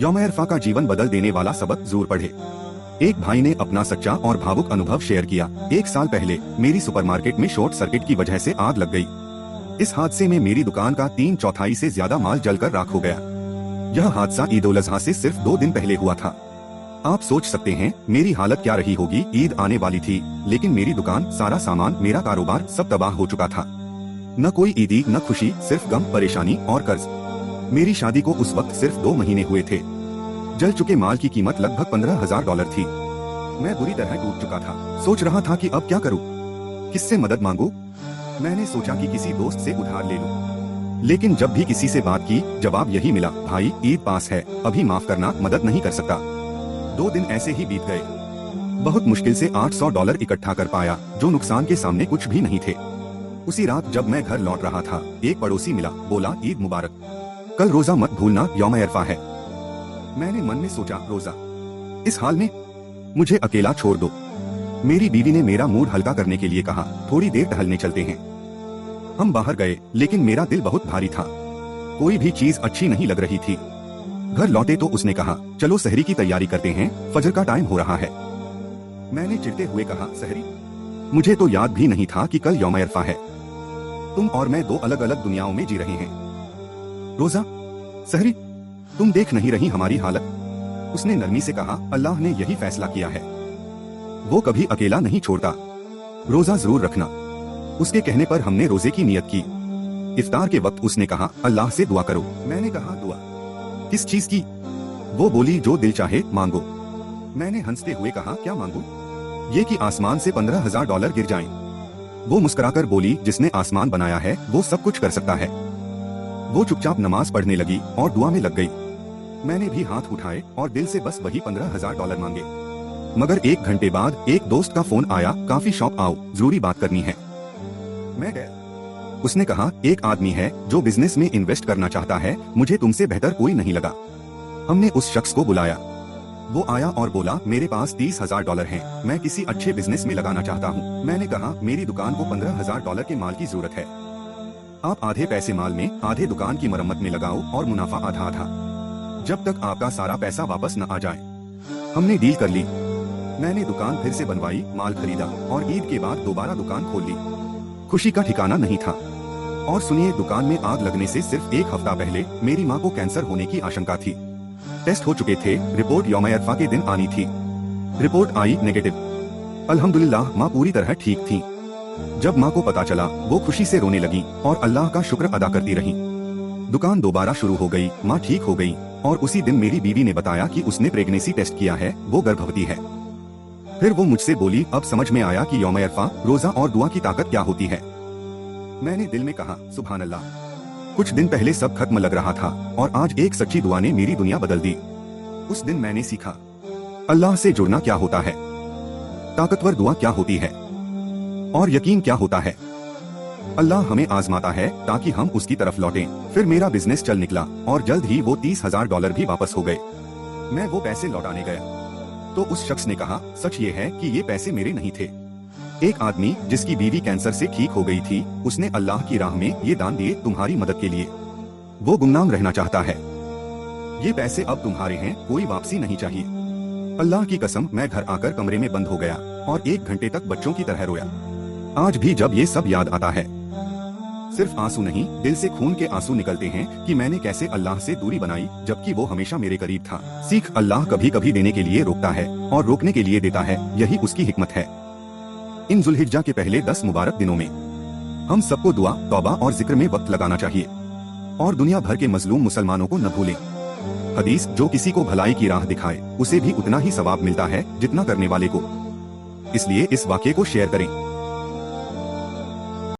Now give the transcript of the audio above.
यौम अरफा का जीवन बदल देने वाला सबक जरूर पढ़े। एक भाई ने अपना सच्चा और भावुक अनुभव शेयर किया। 1 साल पहले मेरी सुपरमार्केट में शॉर्ट सर्किट की वजह से आग लग गई। इस हादसे में मेरी दुकान का 3/4 से ज्यादा माल जलकर राख हो गया। यह हादसा ईद उल अज़हा से सिर्फ 2 दिन पहले हुआ था। आप सोच सकते हैं मेरी हालत क्या रही होगी। ईद आने वाली थी, लेकिन मेरी दुकान, सारा सामान, मेरा कारोबार सब तबाह हो चुका था। न कोई ईदी, न खुशी, सिर्फ गम, परेशानी और कर्ज। मेरी शादी को उस वक्त सिर्फ 2 महीने हुए थे। जल चुके माल की कीमत लगभग $15,000 थी। मैं बुरी तरह टूट चुका था। सोच रहा था कि अब क्या करूं? किससे मदद मांगूं? मैंने सोचा कि किसी दोस्त से उधार ले लूं। लेकिन जब भी किसी से बात की, जवाब यही मिला, भाई ईद पास है, अभी माफ करना, मदद नहीं कर सकता। 2 दिन ऐसे ही बीत गए। बहुत मुश्किल से $800 इकट्ठा कर पाया, जो नुकसान के सामने कुछ भी नहीं थे। उसी रात जब मैं घर लौट रहा था, एक पड़ोसी मिला, बोला ईद मुबारक, कल रोजा मत भूलना, यौम अरफा है। मैंने मन में सोचा, रोजा? इस हाल में मुझे अकेला छोड़ दो। मेरी बीवी ने मेरा मूड हल्का करने के लिए कहा, थोड़ी देर टहलने चलते हैं। हम बाहर गए, लेकिन मेरा दिल बहुत भारी था। कोई भी चीज अच्छी नहीं लग रही थी। घर लौटे तो उसने कहा, चलो सहरी की तैयारी करते हैं, फजर का टाइम हो रहा है। मैंने चिढ़ते हुए कहा, सहरी? मुझे तो याद भी नहीं था कि कल यौम अरफा है। तुम और मैं 2 अलग अलग दुनियाओं में जी रहे हैं। रोजा, सहरी, तुम देख नहीं रही हमारी हालत? उसने नरमी से कहा, अल्लाह ने यही फैसला किया है, वो कभी अकेला नहीं छोड़ता। रोजा जरूर रखना। उसके कहने पर हमने रोजे की नियत की। इफ्तार के वक्त उसने कहा, अल्लाह से दुआ करो। मैंने कहा, दुआ किस चीज की? वो बोली, जो दिल चाहे मांगो। मैंने हंसते हुए कहा, क्या मांगू? ये कि आसमान से $15,000 गिर जाएं। वो मुस्कुराकर बोली, जिसने आसमान बनाया है वो सब कुछ कर सकता है। वो चुपचाप नमाज पढ़ने लगी और दुआ में लग गई। मैंने भी हाथ उठाए और दिल से बस वही $15,000 मांगे। मगर 1 घंटे बाद एक दोस्त का फोन आया, काफी शॉप आओ, जरूरी बात करनी है। मैं गया। उसने कहा, एक आदमी है जो बिजनेस में इन्वेस्ट करना चाहता है, मुझे तुमसे बेहतर कोई नहीं लगा। हमने उस शख्स को बुलाया। वो आया और बोला, मेरे पास $30,000 हैं, मैं किसी अच्छे बिजनेस में लगाना चाहता हूँ। मैंने कहा, मेरी दुकान को $15,000 के माल की जरूरत है। आप आधे पैसे माल में, आधे दुकान की मरम्मत में लगाओ और मुनाफा आधा आधा, जब तक आपका सारा पैसा वापस न आ जाए। हमने डील कर ली। मैंने दुकान फिर से बनवाई, माल खरीदा और ईद के बाद दोबारा दुकान खोल ली। खुशी का ठिकाना नहीं था। और सुनिए, दुकान में आग लगने से सिर्फ 1 हफ्ता पहले मेरी माँ को कैंसर होने की आशंका थी। टेस्ट हो चुके थे, रिपोर्ट यौम अरफा के दिन आनी थी। रिपोर्ट आई नेगेटिव। अल्हम्दुलिल्लाह माँ पूरी तरह ठीक थी। जब माँ को पता चला, वो खुशी से रोने लगी और अल्लाह का शुक्र अदा करती रही। दुकान दोबारा शुरू हो गई, माँ ठीक हो गई और उसी दिन मेरी बीवी ने बताया कि उसने प्रेगनेंसी टेस्ट किया है, वो गर्भवती है। फिर वो मुझसे बोली, अब समझ में आया कि यौम अरफा, रोजा और दुआ की ताकत क्या होती है। मैंने दिल में कहा, सुभान अल्लाह। कुछ दिन पहले सब खत्म लग रहा था और आज एक सच्ची दुआ ने मेरी दुनिया बदल दी। उस दिन मैंने सीखा अल्लाह से जुड़ना क्या होता है, ताकतवर दुआ क्या होती है और यकीन क्या होता है। अल्लाह हमें आजमाता है ताकि हम उसकी तरफ लौटें। फिर मेरा बिजनेस चल निकला और जल्द ही वो $30,000 भी वापस हो गए। मैं वो पैसे लौटाने गया तो उस शख्स ने कहा, सच ये है कि ये पैसे मेरे नहीं थे। एक आदमी जिसकी बीवी कैंसर से ठीक हो गई थी, उसने अल्लाह की राह में ये दान दिए तुम्हारी मदद के लिए। वो गुमनाम रहना चाहता है। ये पैसे अब तुम्हारे हैं, कोई वापसी नहीं चाहिए। अल्लाह की कसम, मैं घर आकर कमरे में बंद हो गया और 1 घंटे तक बच्चों की तरह रोया। आज भी जब ये सब याद आता है, सिर्फ आंसू नहीं, दिल से खून के आंसू निकलते हैं कि मैंने कैसे अल्लाह से दूरी बनाई, जबकि वो हमेशा मेरे करीब था। सीख, अल्लाह कभी कभी देने के लिए रोकता है और रोकने के लिए देता है, यही उसकी हिकमत है। इन जुल्हिज्जा के पहले 10 मुबारक दिनों में हम सबको दुआ, तौबा और जिक्र में वक्त लगाना चाहिए और दुनिया भर के मजलूम मुसलमानों को न भूलें। हदीस, जो किसी को भलाई की राह दिखाए उसे भी उतना ही सवाब मिलता है जितना करने वाले को। इसलिए इस वाक़ये को शेयर करें।